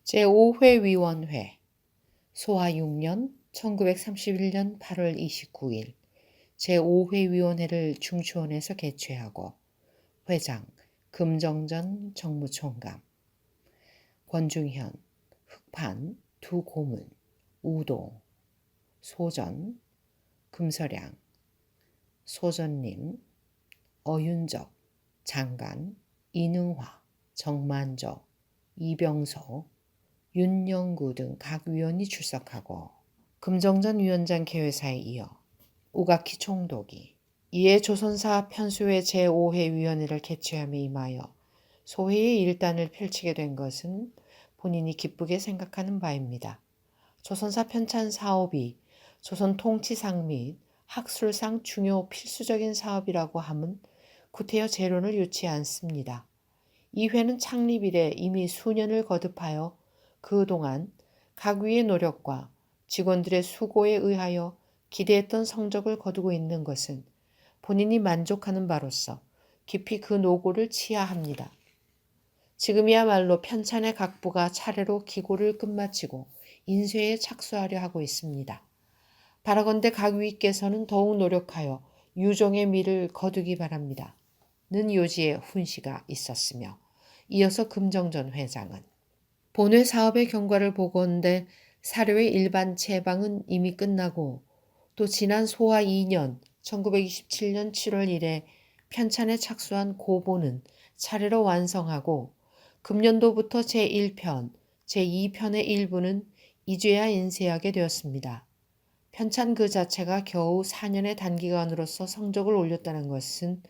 제5회 위원회 소화 6년 1931년 8월 29일 제5회 위원회를 중추원에서 개최하고 회장 금정전 정무총감 권중현 흑판 두 고문 우도 소전 금서량 소전님 어윤적 장관 이능화 정만조 이병소 윤영구 등 각 위원이 출석하고 금정전 위원장 개회사에 이어 우가키 총독이 이에 조선사 편수회 제5회 위원회를 개최함에 임하여 소회의 일단을 펼치게 된 것은 본인이 기쁘게 생각하는 바입니다. 조선사 편찬 사업이 조선 통치상 및 학술상 중요 필수적인 사업이라고 함은 구태여 재론을 유치 않습니다. 이 회는 창립 이래 이미 수년을 거듭하여 그동안 각 위의 노력과 직원들의 수고에 의하여 기대했던 성적을 거두고 있는 것은 본인이 만족하는 바로서 깊이 그 노고를 치하합니다. 지금이야말로 편찬의 각 부가 차례로 기고를 끝마치고 인쇄에 착수하려 하고 있습니다. 바라건대 각 위께서는 더욱 노력하여 유종의 미를 거두기 바랍니다. 는 요지의 훈시가 있었으며 이어서 금정전 회장은 본회 사업의 경과를 보건대 사료의 일반 채방은 이미 끝나고 또 지난 소화 2년 1927년 7월 1일 편찬에 착수한 고본은 차례로 완성하고 금년도부터 제1편, 제2편의 일부는 이제야 인쇄하게 되었습니다. 편찬 그 자체가 겨우 4년의 단기간으로서 성적을 올렸다는 것은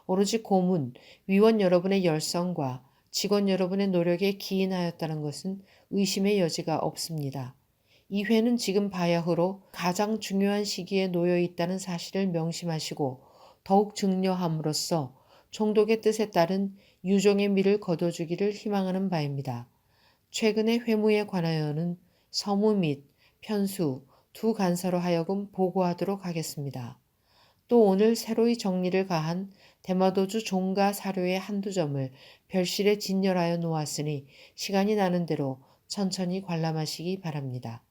오로지 고문, 위원 여러분의 열성과 직원 여러분의 노력에 기인하였다는 것은 의심의 여지가 없습니다. 이 회는 지금 바야흐로 가장 중요한 시기에 놓여 있다는 사실을 명심하시고 더욱 증려함으로써 총독의 뜻에 따른 유종의 미를 거둬주기를 희망하는 바입니다. 최근의 회무에 관하여는 서무 및 편수 두 간사로 하여금 보고하도록 하겠습니다. 또 오늘 새로이 정리를 가한 대마도주 종가 사료의 한두 점을 별실에 진열하여 놓았으니 시간이 나는 대로 천천히 관람하시기 바랍니다.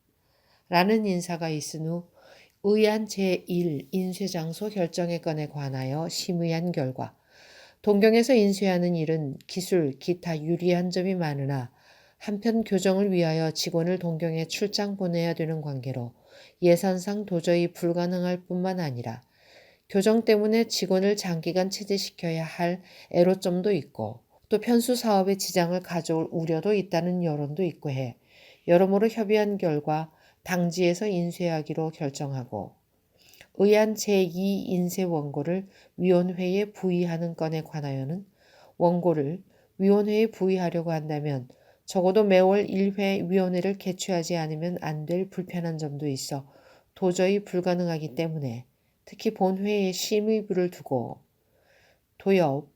라는 인사가 있은 후 의안 제1 인쇄장소 결정의 건에 관하여 심의한 결과 동경에서 인쇄하는 일은 기술, 기타 유리한 점이 많으나 한편 교정을 위하여 직원을 동경에 출장 보내야 되는 관계로 예산상 도저히 불가능할 뿐만 아니라 교정 때문에 직원을 장기간 체제시켜야 할 애로점도 있고 또 편수 사업에 지장을 가져올 우려도 있다는 여론도 있고 해 여러모로 협의한 결과 당지에서 인쇄하기로 결정하고 의안 제2 인쇄 원고를 위원회에 부의하는 건에 관하여는 원고를 위원회에 부의하려고 한다면 적어도 매월 1회 위원회를 개최하지 않으면 안 될 불편한 점도 있어 도저히 불가능하기 때문에 특히 본회의에 심의부를 두고 도엽,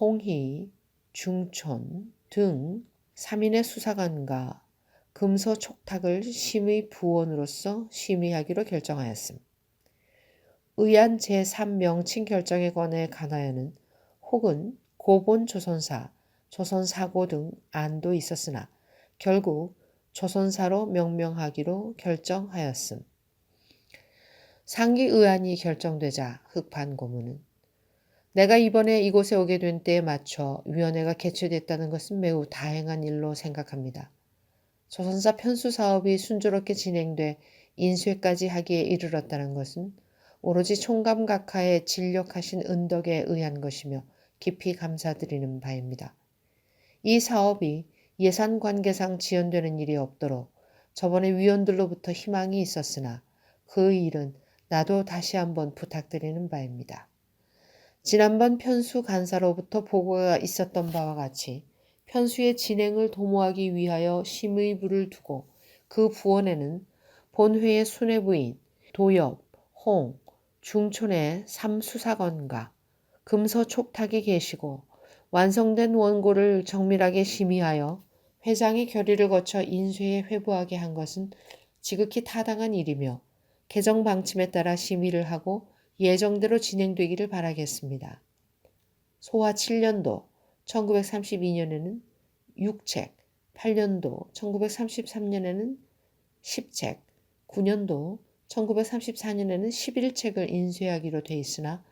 홍희, 중촌 등 3인의 수사관과 금서 촉탁을 심의 부원으로서 심의하기로 결정하였음. 의안 제3 명칭 결정에 관해 관하여는 혹은 고본 조선사, 조선사고 등 안도 있었으나 결국 조선사로 명명하기로 결정하였음. 상기 의안이 결정되자 흑판 고문은 내가 이번에 이곳에 오게 된 때에 맞춰 위원회가 개최됐다는 것은 매우 다행한 일로 생각합니다. 조선사 편수 사업이 순조롭게 진행돼 인쇄까지 하기에 이르렀다는 것은 오로지 총감각하에 진력하신 은덕에 의한 것이며 깊이 감사드리는 바입니다. 이 사업이 예산 관계상 지연되는 일이 없도록 저번에 위원들로부터 희망이 있었으나 그 일은 나도 다시 한번 부탁드리는 바입니다. 지난번 편수 간사로부터 보고가 있었던 바와 같이 편수의 진행을 도모하기 위하여 심의부를 두고 그 부원에는 본회의 수뇌부인 도엽, 홍, 중촌의 3수사관과 금서 촉탁이 계시고 완성된 원고를 정밀하게 심의하여 회장의 결의를 거쳐 인쇄에 회부하게 한 것은 지극히 타당한 일이며 개정 방침에 따라 심의를 하고 예정대로 진행되기를 바라겠습니다. 소화 7년도 1932년에는 6책 8년도 1933년에는 10책, 9년도 1934년에는 11책을 인쇄하기로 돼 있으나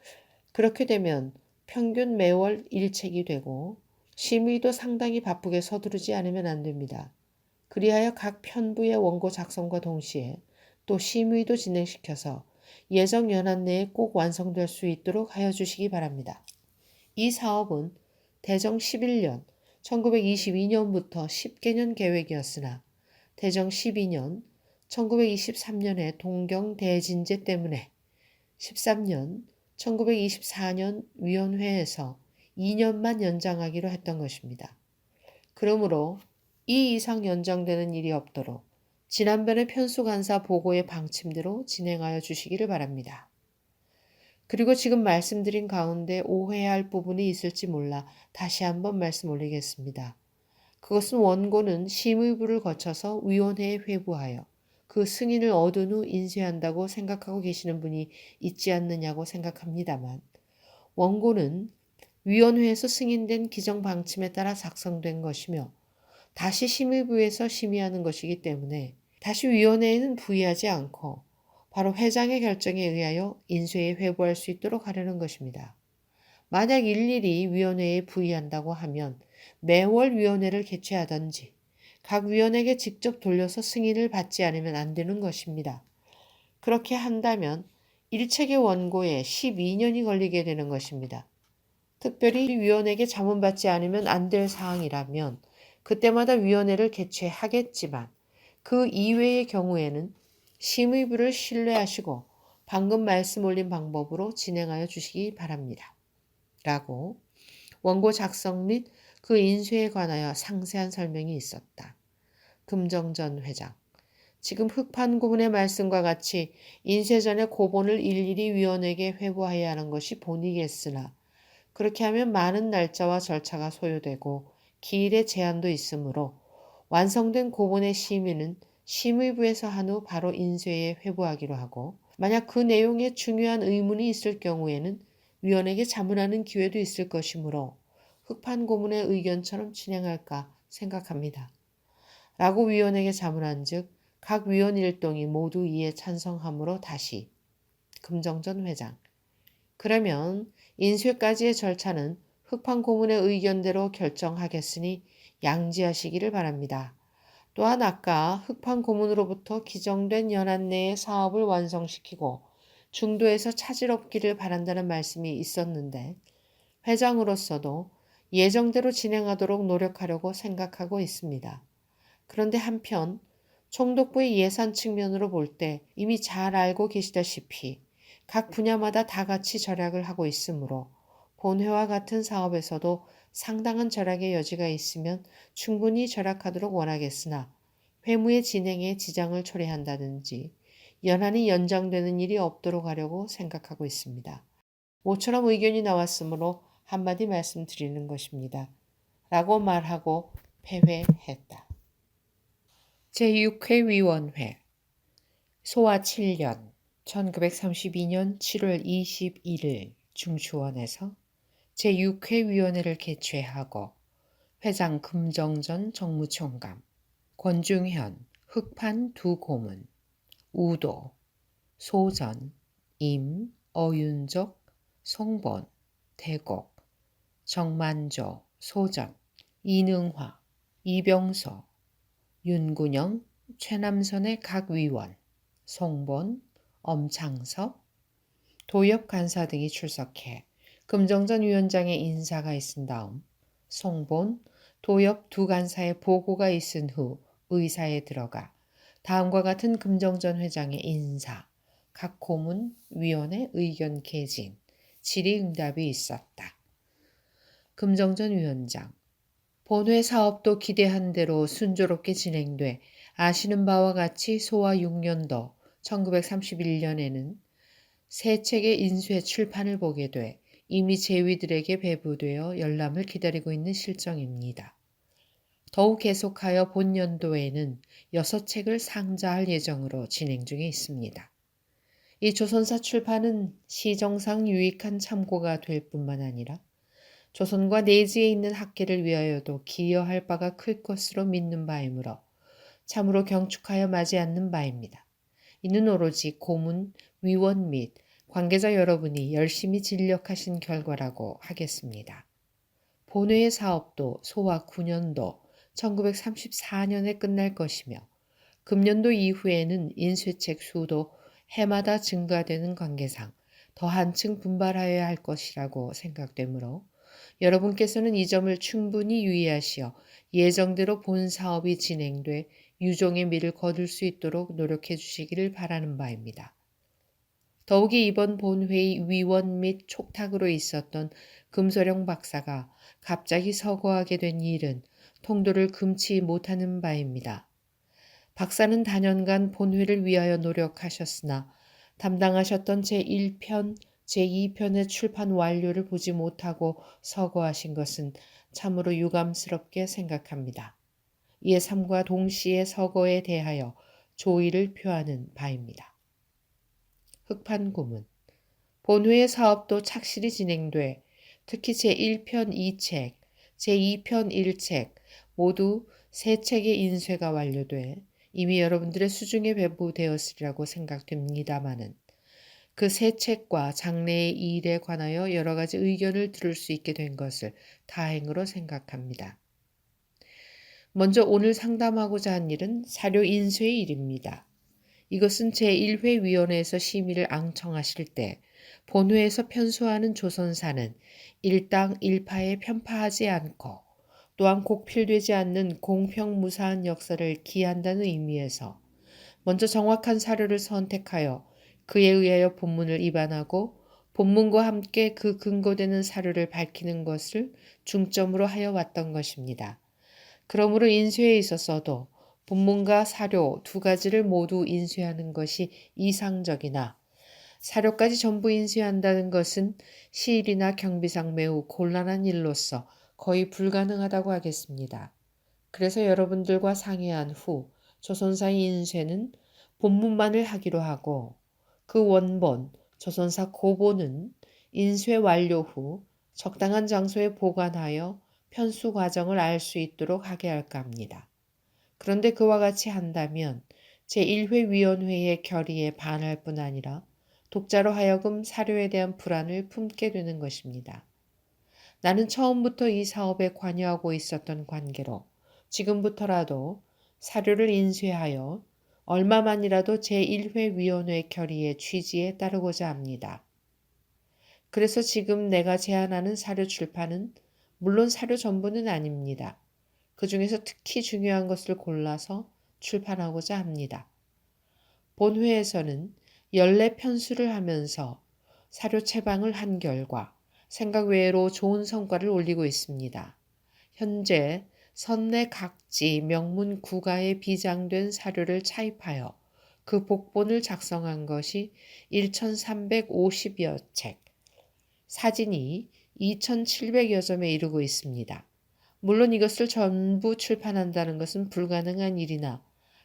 그렇게 되면 평균 매월 1책이 되고 심의도 상당히 바쁘게 서두르지 않으면 안 됩니다. 그리하여 각 편부의 원고 작성과 동시에 또 심의도 진행시켜서 예정 연한 내에 꼭 완성될 수 있도록 하여 주시기 바랍니다. 이 사업은 대정 11년 1922년부터 10개년 계획이었으나 대정 12년 1923년의 동경 대진제 때문에 13년 1924년 위원회에서 2년만 연장하기로 했던 것입니다. 그러므로 이 이상 연장되는 일이 없도록 지난번의 편수간사 보고의 방침대로 진행하여 주시기를 바랍니다. 그리고 지금 말씀드린 가운데 오해할 부분이 있을지 몰라 다시 한번 말씀 올리겠습니다. 그것은 원고는 심의부를 거쳐서 위원회에 회부하여 그 승인을 얻은 후 인쇄한다고 생각하고 계시는 분이 있지 않느냐고 생각합니다만 원고는 위원회에서 승인된 기정 방침에 따라 작성된 것이며 다시 심의부에서 심의하는 것이기 때문에 다시 위원회에는 부의하지 않고 바로 회장의 결정에 의하여 인쇄에 회부할 수 있도록 하려는 것입니다. 만약 일일이 위원회에 부의한다고 하면 매월 위원회를 개최하든지 각 위원에게 직접 돌려서 승인을 받지 않으면 안 되는 것입니다. 그렇게 한다면 1책의 원고에 12년이 걸리게 되는 것입니다. 특별히 위원에게 자문받지 않으면 안 될 사항이라면 그때마다 위원회를 개최하겠지만 그 이외의 경우에는 심의부를 신뢰하시고 방금 말씀 올린 방법으로 진행하여 주시기 바랍니다. 라고 원고 작성 및 그 인쇄에 관하여 상세한 설명이 있었다. 금정전 회장. 지금 흑판고문의 말씀과 같이 인쇄 전에 고본을 일일이 위원에게 회부해야 하는 것이 본이겠으나 그렇게 하면 많은 날짜와 절차가 소요되고 기일의 제한도 있으므로 완성된 고본의 심의는 심의부에서 한 후 바로 인쇄에 회부하기로 하고 만약 그 내용에 중요한 의문이 있을 경우에는 위원에게 자문하는 기회도 있을 것이므로 흑판고문의 의견처럼 진행할까 생각합니다. 라고 위원에게 자문한 즉 각 위원 일동이 모두 이에 찬성함으로 다시 금정전 회장. 그러면 인쇄까지의 절차는 흑판고문의 의견대로 결정하겠으니 양지하시기를 바랍니다. 또한 아까 흑판고문으로부터 기정된 연한 내에 사업을 완성시키고 중도에서 차질 없기를 바란다는 말씀이 있었는데 회장으로서도 예정대로 진행하도록 노력하려고 생각하고 있습니다. 그런데 한편 총독부의 예산 측면으로 볼 때 이미 잘 알고 계시다시피 각 분야마다 다 같이 절약을 하고 있으므로 본회와 같은 사업에서도 상당한 절약의 여지가 있으면 충분히 절약하도록 원하겠으나 회무의 진행에 지장을 초래한다든지 연한이 연장되는 일이 없도록 하려고 생각하고 있습니다. 모처럼 의견이 나왔으므로 한마디 말씀드리는 것입니다. 라고 말하고 폐회했다. 제6회위원회 소화 7년 1932년 7월 21일 중추원에서 제6회위원회를 개최하고 회장 금정전 정무총감, 권중현, 흑판 두 고문, 우도, 소전, 임, 어윤족, 송본, 대곡, 정만조, 소전, 이능화, 이병소, 윤군영, 최남선의 각 위원, 송본, 엄창섭, 도엽 간사 등이 출석해 금정전 위원장의 인사가 있은 다음 송본, 도엽 두 간사의 보고가 있은 후 의사에 들어가 다음과 같은 금정전 회장의 인사, 각 고문, 위원의 의견 개진, 질의응답이 있었다. 금정전 위원장, 본회 사업도 기대한 대로 순조롭게 진행돼 아시는 바와 같이 소화 6년도 1931년에는 새 책의 인쇄 출판을 보게 돼 이미 제위들에게 배부되어 열람을 기다리고 있는 실정입니다. 더욱 계속하여 본년도에는 6책을 상자할 예정으로 진행 중에 있습니다. 이 조선사 출판은 시정상 유익한 참고가 될 뿐만 아니라 조선과 내지에 있는 학계를 위하여도 기여할 바가 클 것으로 믿는 바이므로 참으로 경축하여 맞이 않는 바입니다. 이는 오로지 고문, 위원 및 관계자 여러분이 열심히 진력하신 결과라고 하겠습니다. 본회의 사업도 소와 9년도 1934년에 끝날 것이며 금년도 이후에는 인쇄책 수도 해마다 증가되는 관계상 더 한층 분발하여야 할 것이라고 생각되므로 여러분께서는 이 점을 충분히 유의하시어 예정대로 본 사업이 진행돼 유종의 미를 거둘 수 있도록 노력해 주시기를 바라는 바입니다. 더욱이 이번 본회의 위원 및 촉탁으로 있었던 금소령 박사가 갑자기 서거하게 된 일은 통도를 금치 못하는 바입니다. 박사는 다년간 본회를 위하여 노력하셨으나 담당하셨던 제1편, 제2편의 출판 완료를 보지 못하고 서거하신 것은 참으로 유감스럽게 생각합니다. 이에 삼과 동시에 서거에 대하여 조의를 표하는 바입니다. 흑판고문 본회의 사업도 착실히 진행돼 특히 제1편 2책, 제2편 1책 모두 3책의 인쇄가 완료돼 이미 여러분들의 수중에 배부되었으리라고 생각됩니다마는 그 3책과 장래의 일에 관하여 여러 가지 의견을 들을 수 있게 된 것을 다행으로 생각합니다. 먼저 오늘 상담하고자 한 일은 사료 인쇄의 일입니다. 이것은 제1회 위원회에서 심의를 앙청하실 때 본회에서 편수하는 조선사는 일당 일파에 편파하지 않고 또한 곡필되지 않는 공평무사한 역사를 기한다는 의미에서 먼저 정확한 사료를 선택하여 그에 의하여 본문을 입안하고 본문과 함께 그 근거되는 사료를 밝히는 것을 중점으로 하여 왔던 것입니다. 그러므로 인쇄에 있어서도 본문과 사료 두 가지를 모두 인쇄하는 것이 이상적이나 사료까지 전부 인쇄한다는 것은 시일이나 경비상 매우 곤란한 일로서 거의 불가능하다고 하겠습니다. 그래서 여러분들과 상의한 후 조선사의 인쇄는 본문만을 하기로 하고 그 원본, 조선사 고본은 인쇄 완료 후 적당한 장소에 보관하여 편수 과정을 알 수 있도록 하게 할까 합니다. 그런데 그와 같이 한다면 제1회 위원회의 결의에 반할 뿐 아니라 독자로 하여금 사료에 대한 불안을 품게 되는 것입니다. 나는 처음부터 이 사업에 관여하고 있었던 관계로 지금부터라도 사료를 인쇄하여 얼마만이라도 제1회 위원회 결의의 취지에 따르고자 합니다. 그래서 지금 내가 제안하는 사료 출판은 물론 사료 전부는 아닙니다. 그 중에서 특히 중요한 것을 골라서 출판하고자 합니다. 본회에서는 연례 편수를 하면서 사료 채방을 한 결과 생각 외로 좋은 성과를 올리고 있습니다. 현재 선내 각지 명문 구가에 비장된 사료를 차입하여 그 복본을 작성한 것이 1350여 책, 사진이 2700여 점에 이르고 있습니다. 물론 이것을 전부 출판한다는 것은 불가능한 일이나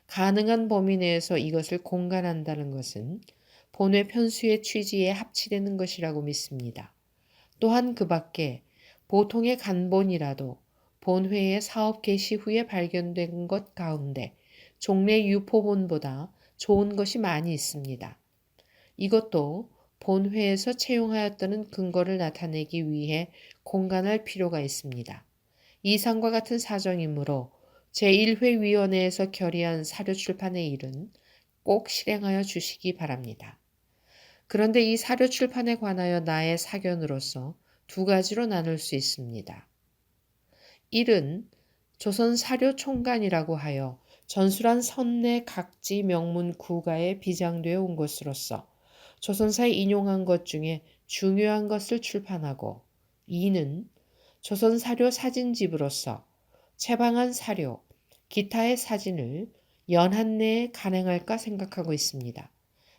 가능한 범위 내에서 이것을 공간한다는 것은 본회 편수의 취지에 합치되는 것이라고 믿습니다. 또한 그 밖에 보통의 간본이라도 본회의 사업 개시 후에 발견된 것 가운데 종래 유포본보다 좋은 것이 많이 있습니다. 이것도 본회에서 채용하였다는 근거를 나타내기 위해 공간할 필요가 있습니다. 이상과 같은 사정이므로 제1회 위원회에서 결의한 사료 출판의 일은 꼭 실행하여 주시기 바랍니다. 그런데 이 사료 출판에 관하여 나의 사견으로서 두 가지로 나눌 수 있습니다. 1은 조선 사료 총관이라고 하여 전술한 선내 각지 명문 구가에 비장되어 온 것으로서 조선사에 인용한 것 중에 중요한 것을 출판하고 2는 조선 사료 사진집으로서 채방한 사료, 기타의 사진을 연한 내에 간행할까 생각하고 있습니다.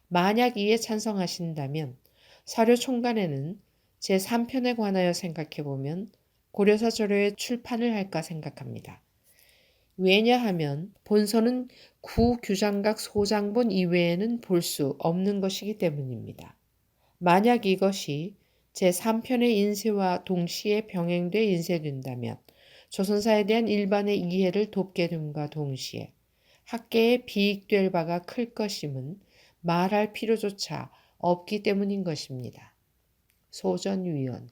만약 이에 찬성하신다면 사료 총관에는 제3편에 관하여 생각해보면 고려사 저료의 출판을 할까 생각합니다. 왜냐하면 본서는 구규장각 소장본 이외에는 볼 수 없는 것이기 때문입니다. 만약 이것이 제3편의 인쇄와 동시에 병행돼 인쇄된다면 조선사에 대한 일반의 이해를 돕게 됨과 동시에 학계에 비익될 바가 클 것임은 말할 필요조차 없기 때문인 것입니다. 소전위원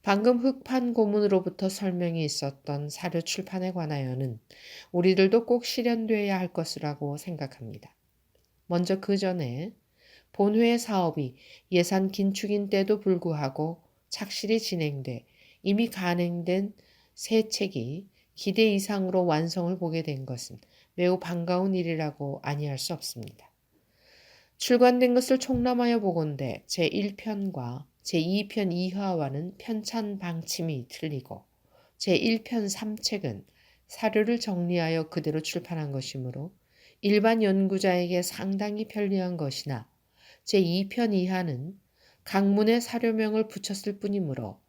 방금 흑판 고문으로부터 설명이 있었던 사료 출판에 관하여는 우리들도 꼭 실현되어야 할 것이라고 생각합니다. 먼저 그 전에 본회의 사업이 예산 긴축인 때도 불구하고 착실히 진행돼 이미 간행된 새 책이 기대 이상으로 완성을 보게 된 것은 매우 반가운 일이라고 아니할 수 없습니다. 출간된 것을 총람하여 보건대 제1편과 제2편 2화와는 편찬 방침이 틀리고 제1편 3책은 사료를 정리하여 그대로 출판한 것이므로 일반 연구자에게 상당히 편리한 것이나 제2편 이하는 강문에 사료명을 붙였을 뿐이므로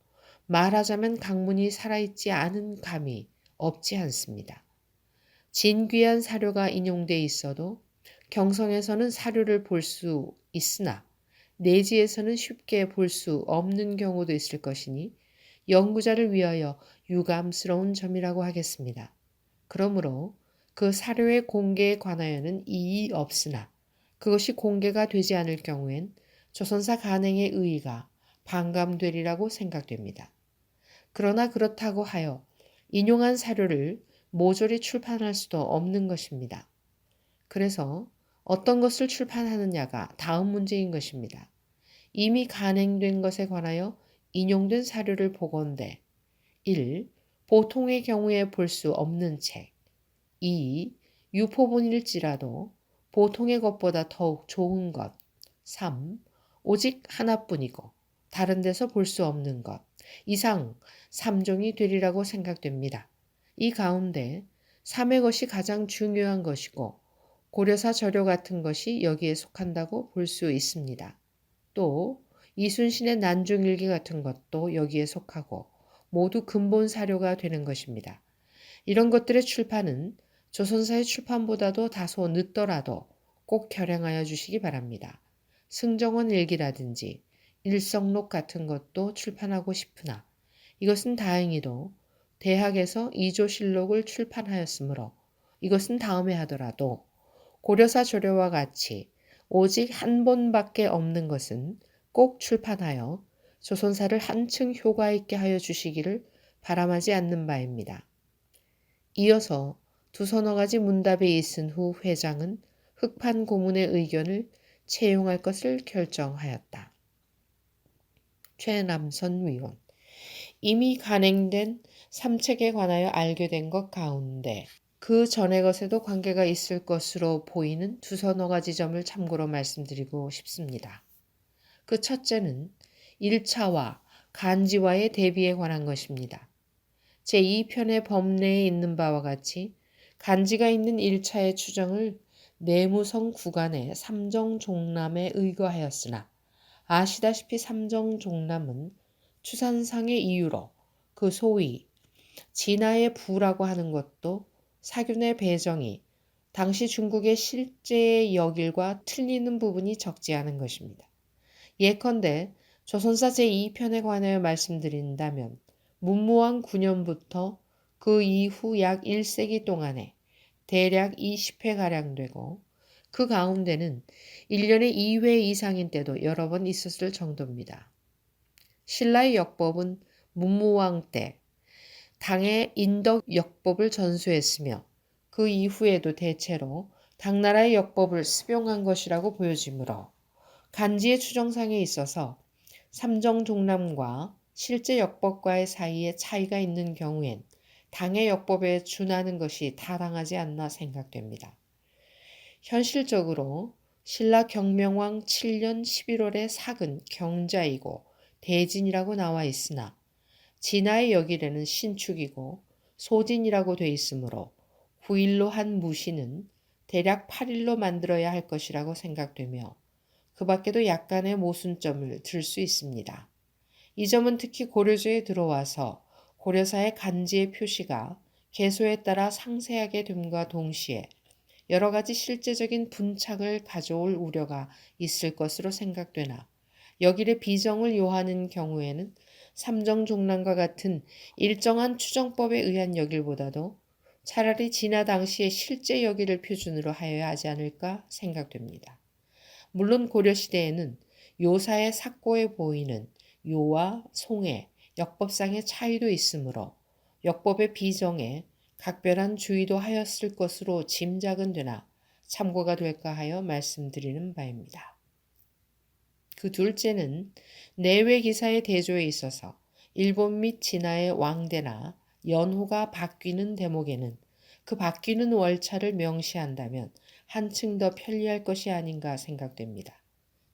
말하자면 강문이 살아있지 않은 감이 없지 않습니다. 진귀한 사료가 인용돼 있어도 경성에서는 사료를 볼 수 있으나 내지에서는 쉽게 볼 수 없는 경우도 있을 것이니 연구자를 위하여 유감스러운 점이라고 하겠습니다. 그러므로 그 사료의 공개에 관하여는 이의 없으나 그것이 공개가 되지 않을 경우엔 조선사 간행의 의의가 반감되리라고 생각됩니다. 그러나 그렇다고 하여 인용한 사료를 모조리 출판할 수도 없는 것입니다. 그래서 어떤 것을 출판하느냐가 다음 문제인 것입니다. 이미 간행된 것에 관하여 인용된 사료를 보건대 1. 보통의 경우에 볼 수 없는 책 2. 유포본일지라도 보통의 것보다 더욱 좋은 것 3. 오직 하나뿐이고 다른 데서 볼 수 없는 것 이상 3종이 되리라고 생각됩니다. 이 가운데 3의 것이 가장 중요한 것이고 고려사 저료 같은 것이 여기에 속한다고 볼 수 있습니다. 또 이순신의 난중일기 같은 것도 여기에 속하고 모두 근본 사료가 되는 것입니다. 이런 것들의 출판은 조선사의 출판보다도 다소 늦더라도 꼭 결행하여 주시기 바랍니다. 승정원 일기라든지 일성록 같은 것도 출판하고 싶으나 이것은 다행히도 대학에서 이조실록을 출판하였으므로 이것은 다음에 하더라도 고려사 조료와 같이 오직 한 본밖에 없는 것은 꼭 출판하여 조선사를 한층 효과 있게 하여 주시기를 바람하지 않는 바입니다. 이어서 두 서너 가지 문답이 있은 후 회장은 흑판 고문의 의견을 채용할 것을 결정하였다. 최남선 위원 이미 간행된 3책에 관하여 알게 된 것 가운데 그 전의 것에도 관계가 있을 것으로 보이는 두 서너 가지 점을 참고로 말씀드리고 싶습니다. 그 첫째는 1차와 간지와의 대비에 관한 것입니다. 제2편의 법례에 있는 바와 같이 간지가 있는 1차의 추정을 내무성 구간의 삼정종람에 의거하였으나 아시다시피 삼정종람은 추산상의 이유로 그 소위 진화의 부라고 하는 것도 사균의 배정이 당시 중국의 실제의 역일과 틀리는 부분이 적지 않은 것입니다. 예컨대 조선사 제2편에 관하여 말씀드린다면 문무왕 9년부터 그 이후 약 1세기 동안에 대략 20회가량 되고 그 가운데는 1년에 2회 이상인 때도 여러 번 있었을 정도입니다. 신라의 역법은 문무왕 때 당의 인덕 역법을 전수했으며 그 이후에도 대체로 당나라의 역법을 습용한 것이라고 보여지므로 간지의 추정상에 있어서 삼정종람과 실제 역법과의 사이에 차이가 있는 경우엔 당의 역법에 준하는 것이 타당하지 않나 생각됩니다. 현실적으로 신라 경명왕 7년 11월의 sak은 경자이고 대진이라고 나와 있으나 진화의 역일에는 신축이고 소진이라고 돼 있으므로 9일로 한 무시는 대략 8일로 만들어야 할 것이라고 생각되며 그 밖에도 약간의 모순점을 들 수 있습니다. 이 점은 특히 고려조에 들어와서 고려사의 간지의 표시가 개소에 따라 상세하게 됨과 동시에 여러 가지 실제적인 분착을 가져올 우려가 있을 것으로 생각되나 여길의 비정을 요하는 경우에는 삼정종란과 같은 일정한 추정법에 의한 여길보다도 차라리 진화 당시의 실제 여길을 표준으로 하여야 하지 않을까 생각됩니다. 물론 고려시대에는 요사의 삭고에 보이는 요와 송의 역법상의 차이도 있으므로 역법의 비정에 각별한 주의도 하였을 것으로 짐작은 되나 참고가 될까 하여 말씀드리는 바입니다. 그 둘째는 내외 기사의 대조에 있어서 일본 및 진화의 왕대나 연호가 바뀌는 대목에는 그 바뀌는 월차를 명시한다면 한층 더 편리할 것이 아닌가 생각됩니다.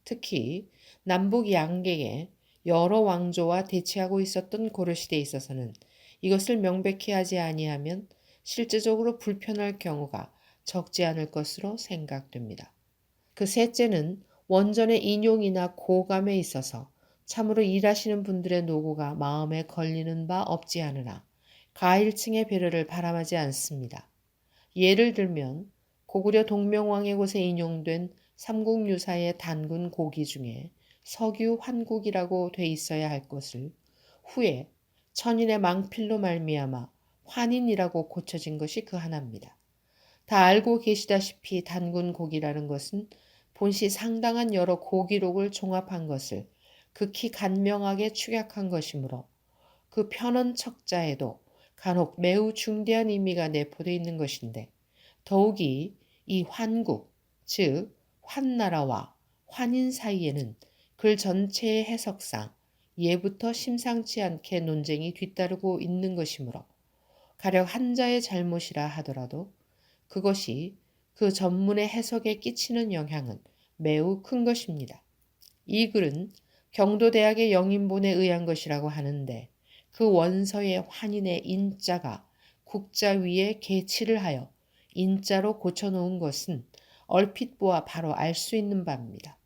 특히 남북 양객에 여러 왕조와 대치하고 있었던 고려시대에 있어서는 이것을 명백히 하지 아니하면 실제적으로 불편할 경우가 적지 않을 것으로 생각됩니다. 그 셋째는 원전의 인용이나 고감에 있어서 참으로 일하시는 분들의 노고가 마음에 걸리는 바 없지 않으나 가일층의 배려를 바람하지 않습니다. 예를 들면 고구려 동명왕의 곳에 인용된 삼국유사의 단군 고기 중에 석유 환국이라고 돼 있어야 할 것을 후에 천인의 망필로 말미암아 환인이라고 고쳐진 것이 그 하나입니다. 다 알고 계시다시피 단군 고기라는 것은 본시 상당한 여러 고기록을 종합한 것을 극히 간명하게 축약한 것이므로 그 편언 척자에도 간혹 매우 중대한 의미가 내포되어 있는 것인데 더욱이 이 환국, 즉 환나라와 환인 사이에는 글 전체의 해석상 예부터 심상치 않게 논쟁이 뒤따르고 있는 것이므로 가령 한자의 잘못이라 하더라도 그것이 그 전문의 해석에 끼치는 영향은 매우 큰 것입니다. 이 글은 경도대학의 영인본에 의한 것이라고 하는데 그 원서의 환인의 인자가 국자 위에 개치를 하여 인자로 고쳐놓은 것은 얼핏 보아 바로 알 수 있는 바입니다.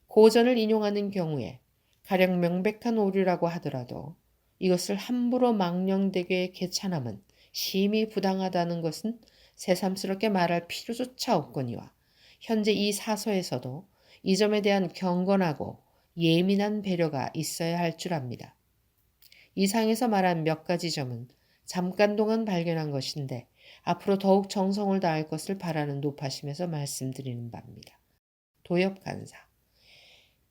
고전을 인용하는 경우에 가령 명백한 오류라고 하더라도 이것을 함부로 망령되게 개찬함은 심히 부당하다는 것은 새삼스럽게 말할 필요조차 없거니와 현재 이 사서에서도 이 점에 대한 경건하고 예민한 배려가 있어야 할 줄 압니다. 이상에서 말한 몇 가지 점은 잠깐 동안 발견한 것인데 앞으로 더욱 정성을 다할 것을 바라는 노파심에서 말씀드리는 바입니다. 도엽간사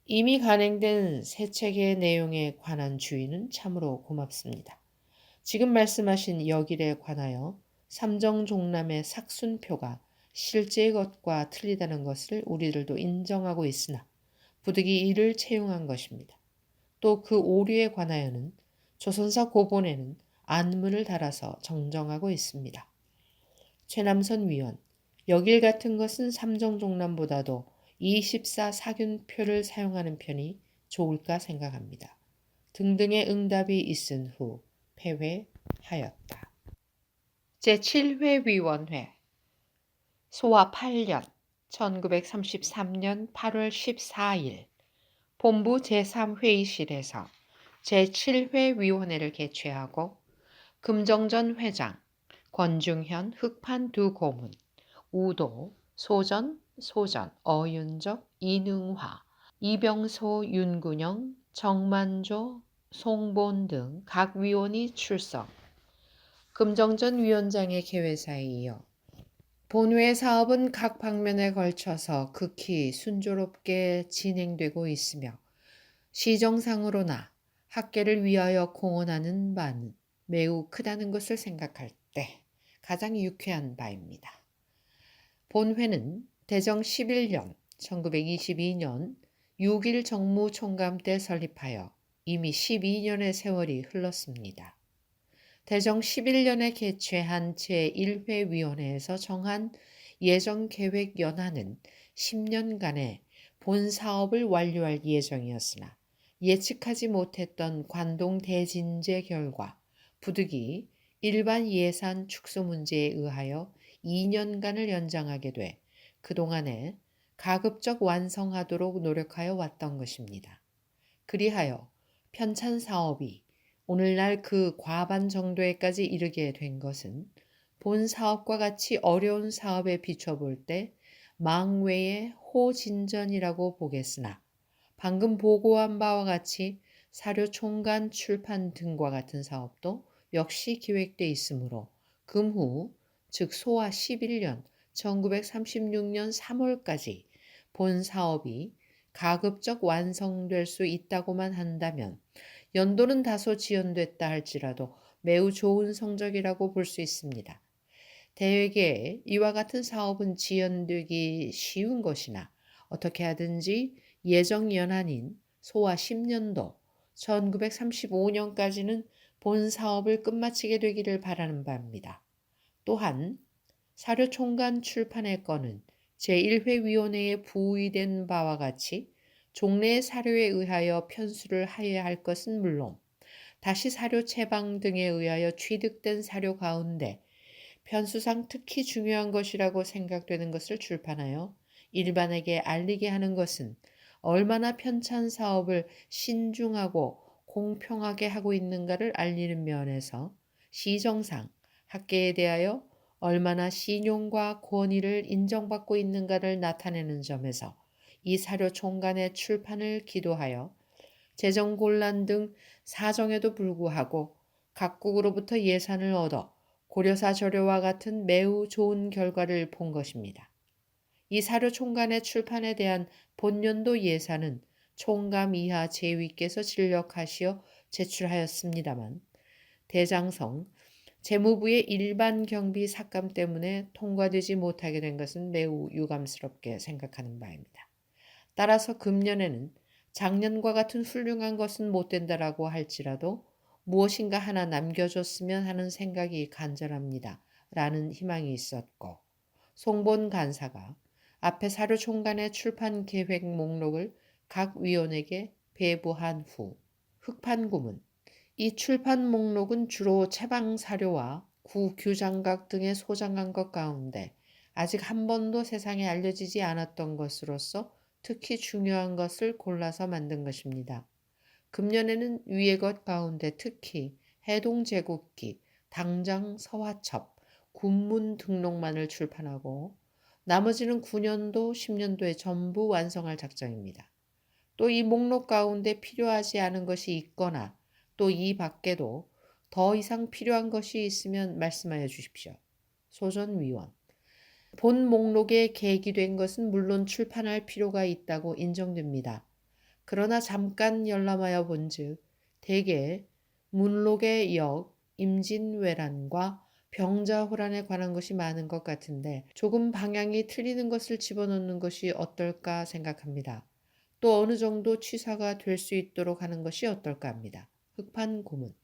이미 간행된 새 책의 내용에 관한 주의는 참으로 고맙습니다. 지금 말씀하신 여길에 관하여 삼정종남의 삭순표가 실제의 것과 틀리다는 것을 우리들도 인정하고 있으나 부득이 이를 채용한 것입니다. 또 그 오류에 관하여는 조선사 고본에는 안문을 달아서 정정하고 있습니다. 최남선 위원, 여길 같은 것은 삼정종남보다도 24 사균표를 사용하는 편이 좋을까 생각합니다. 등등의 응답이 있은 후 폐회하였다. 제7회 위원회 소화 8년 1933년 8월 14일 본부 제3회의실에서 제7회 위원회를 개최하고 금정전 회장, 권중현 흑판 두 고문, 우도, 소전, 어윤적, 이능화, 이병소, 윤근영, 정만조, 송본 등 각 위원이 출석. 금정전 위원장의 개회사에 이어 본회 사업은 각 방면에 걸쳐서 극히 순조롭게 진행되고 있으며 시정상으로나 학계를 위하여 공헌하는 바는 매우 크다는 것을 생각할 때 가장 유쾌한 바입니다. 본회는 대정 11년 1922년 6일 정무총감 때 설립하여 이미 12년의 세월이 흘렀습니다. 대정 11년에 개최한 제1회 위원회에서 정한 예정계획 연한은 10년간의 본 사업을 완료할 예정이었으나 예측하지 못했던 관동 대진제 결과 부득이 일반 예산 축소 문제에 의하여 2년간을 연장하게 돼 그동안에 가급적 완성하도록 노력하여 왔던 것입니다. 그리하여 편찬 사업이 오늘날 그 과반 정도에까지 이르게 된 것은 본 사업과 같이 어려운 사업에 비춰볼 때 망외의 호진전이라고 보겠으나 방금 보고한 바와 같이 사료 총간 출판 등과 같은 사업도 역시 기획돼 있으므로 금후, 즉 소와 11년 1936년 3월까지 본 사업이 가급적 완성될 수 있다고만 한다면 연도는 다소 지연됐다 할지라도 매우 좋은 성적이라고 볼 수 있습니다. 대개 이와 같은 사업은 지연되기 쉬운 것이나 어떻게 하든지 예정 연한인 소와 10년도 1935년까지는 본 사업을 끝마치게 되기를 바라는 바입니다. 또한 사료총관 출판의 건은 제1회 위원회에 부의된 바와 같이 종래의 사료에 의하여 편수를 하여야 할 것은 물론 다시 사료 채방 등에 의하여 취득된 사료 가운데 편수상 특히 중요한 것이라고 생각되는 것을 출판하여 일반에게 알리게 하는 것은 얼마나 편찬 사업을 신중하고 공평하게 하고 있는가를 알리는 면에서 시정상 학계에 대하여 얼마나 신용과 권위를 인정받고 있는가를 나타내는 점에서 이 사료 총간의 출판을 기도하여 재정 곤란 등 사정에도 불구하고 각국으로부터 예산을 얻어 고려사 저료와 같은 매우 좋은 결과를 본 것입니다. 이 사료 총간의 출판에 대한 본년도 예산은 총감 이하 제위께서 진력하시어 제출하였습니다만 대장성 재무부의 일반 경비 삭감 때문에 통과되지 못하게 된 것은 매우 유감스럽게 생각하는 바입니다. 따라서 금년에는 작년과 같은 훌륭한 것은 못 된다라고 할지라도 무엇인가 하나 남겨줬으면 하는 생각이 간절합니다. 라는 희망이 있었고 송본 간사가 앞에 사료 총간의 출판 계획 목록을 각 위원에게 배부한 후 흑판구문 이 출판 목록은 주로 채방 사료와 구 규장각 등에 소장한 것 가운데 아직 한 번도 세상에 알려지지 않았던 것으로서 특히 중요한 것을 골라서 만든 것입니다. 금년에는 위의 것 가운데 특히 해동제국기, 당장 서화첩, 군문 등록만을 출판하고 나머지는 9년도, 10년도에 전부 완성할 작정입니다. 또 이 목록 가운데 필요하지 않은 것이 있거나 또 이 밖에도 더 이상 필요한 것이 있으면 말씀하여 주십시오. 소전위원 본 목록에 계기된 것은 물론 출판할 필요가 있다고 인정됩니다. 그러나 잠깐 열람하여 본즉 대개 문록의 역, 임진왜란과 병자호란에 관한 것이 많은 것 같은데 조금 방향이 틀리는 것을 집어넣는 것이 어떨까 생각합니다. 또 어느 정도 취사가 될 수 있도록 하는 것이 어떨까 합니다. 흑판고문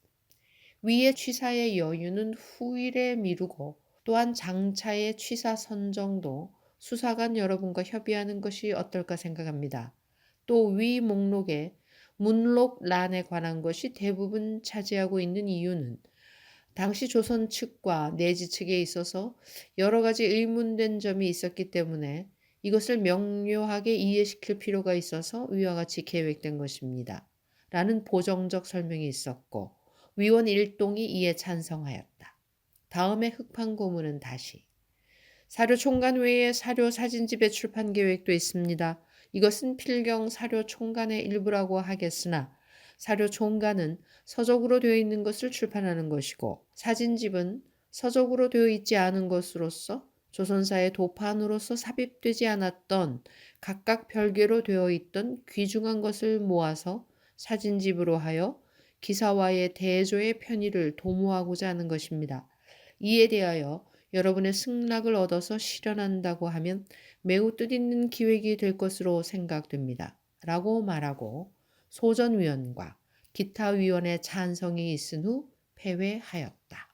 위의 취사의 여유는 후일에 미루고 또한 장차의 취사 선정도 수사관 여러분과 협의하는 것이 어떨까 생각합니다. 또 위 목록에 문록란에 관한 것이 대부분 차지하고 있는 이유는 당시 조선 측과 내지 측에 있어서 여러 가지 의문된 점이 있었기 때문에 이것을 명료하게 이해시킬 필요가 있어서 위와 같이 계획된 것입니다. 라는 보정적 설명이 있었고 위원 일동이 이에 찬성하였다. 다음에 흑판고문은 다시 사료 총간 외에 사료 사진집의 출판 계획도 있습니다. 이것은 필경 사료 총간의 일부라고 하겠으나 사료 총간은 서적으로 되어 있는 것을 출판하는 것이고 사진집은 서적으로 되어 있지 않은 것으로서 조선사의 도판으로서 삽입되지 않았던 각각 별개로 되어 있던 귀중한 것을 모아서 사진집으로 하여 기사와의 대조의 편의를 도모하고자 하는 것입니다. 이에 대하여 여러분의 승낙을 얻어서 실현한다고 하면 매우 뜻있는 기획이 될 것으로 생각됩니다. 라고 말하고 소전위원과 기타 위원의 찬성이 있은 후 폐회하였다.